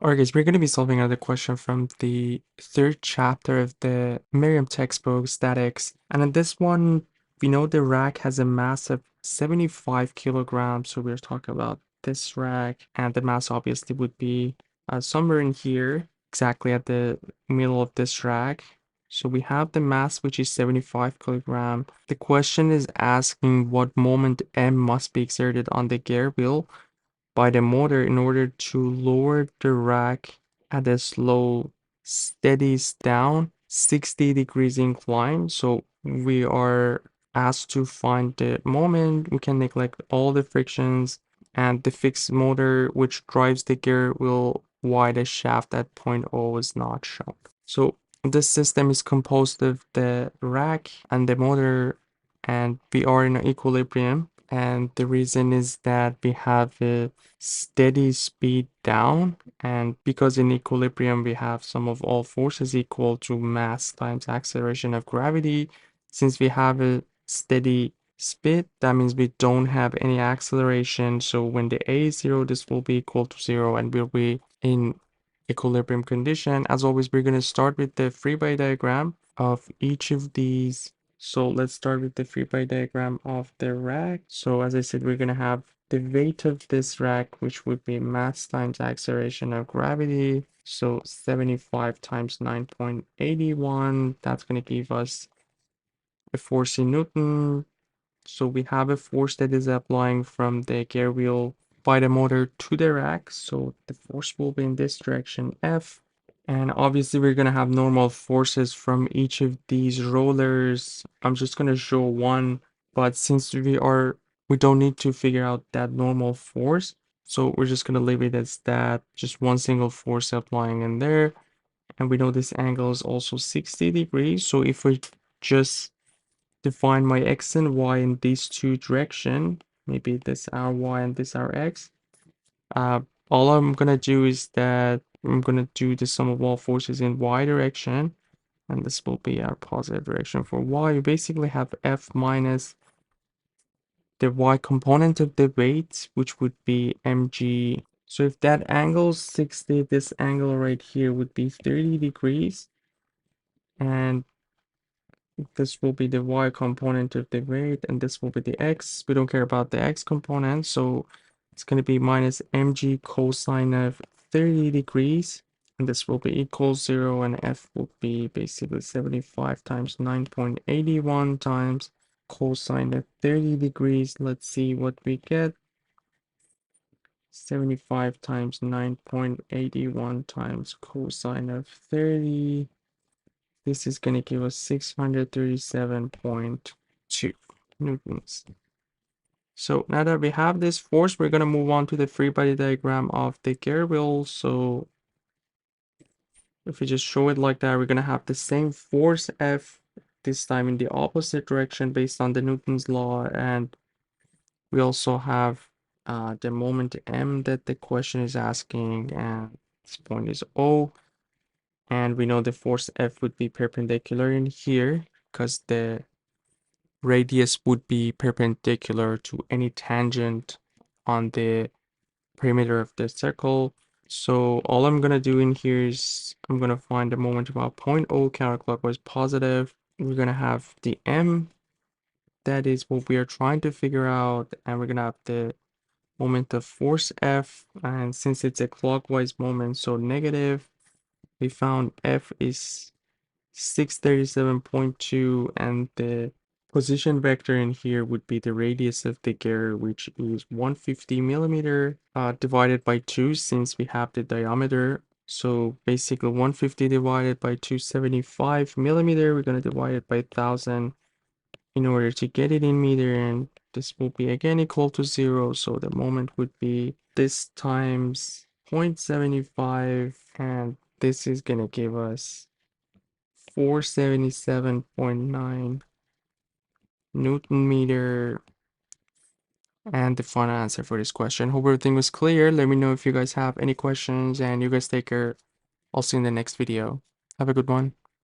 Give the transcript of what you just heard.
Alright guys, we're going to be solving another question from the third chapter of the Meriam textbook, Statics. And in this one, we know the rack has a mass of 75 kilograms. So we're talking about this rack, and the mass obviously would be somewhere in here, exactly at the middle of this rack. So we have the mass, which is 75 kilogram. The question is asking what moment M must be exerted on the gear wheel by the motor in order to lower the rack at a slow, steady down 60 degrees incline. So we are asked to find the moment. We can neglect all the frictions, and the fixed motor which drives the gear will why the shaft at point O is not shown. So this system is composed of the rack and the motor, and we are in equilibrium. And the reason is that we have a steady speed down, and because in equilibrium we have sum of all forces equal to mass times acceleration of gravity. Since we have a steady speed, that means we don't have any acceleration. So when the a is 0, this will be equal to 0 and we'll be in equilibrium condition. As always, we're going to start with the free body diagram of each of these. So let's start with the free body diagram of the rack. So as I said, we're going to have the weight of this rack, which would be mass times acceleration of gravity. So 75 times 9.81, that's going to give us a force in Newton. So we have a force that is applying from the gear wheel by the motor to the rack. So the force will be in this direction, F. And obviously we're going to have normal forces from each of these rollers. I'm just going to show one, but since we don't need to figure out that normal force, so we're just going to leave it as that, just one single force applying in there. And we know this angle is also 60 degrees. So if we just define my x and y in these two directions, maybe this our y and this our x, all I'm gonna do is that I'm gonna do the sum of all forces in y direction, and this will be our positive direction for y. You basically have F minus the y component of the weight, which would be mg. So if that angle is 60, this angle right here would be 30 degrees, and this will be the y component of the weight, and this will be the x. We don't care about the x component, so it's going to be minus mg cosine of 30 degrees, and this will be equals 0, and f will be basically 75 times 9.81 times cosine of 30 degrees. Let's see what we get. 75 times 9.81 times cosine of 30. This is going to give us 637.2 newtons. So now that we have this force, we're going to move on to the free body diagram of the gear wheel. So if we just show it like that, we're going to have the same force F, this time in the opposite direction based on the Newton's law. And we also have the moment M that the question is asking, and this point is O. And we know the force F would be perpendicular in here because the radius would be perpendicular to any tangent on the perimeter of the circle. So all I'm gonna do in here is I'm gonna find the moment about point O counterclockwise positive. We're gonna have the M, that is what we are trying to figure out, and we're gonna have the moment of force F, and since it's a clockwise moment, so negative, we found F is 637.2, and the position vector in here would be the radius of the gear, which is 150 millimeter divided by 2, since we have the diameter. So basically 150 divided by 275 millimeter, we're going to divide it by 1000 in order to get it in meter, and this will be again equal to 0. So the moment would be this times 0.75, and this is going to give us 477.9 Newton meter. And the final answer for this question. Hope everything was clear. Let me know if you guys have any questions, and you guys take care. I'll see you in the next video. Have a good one.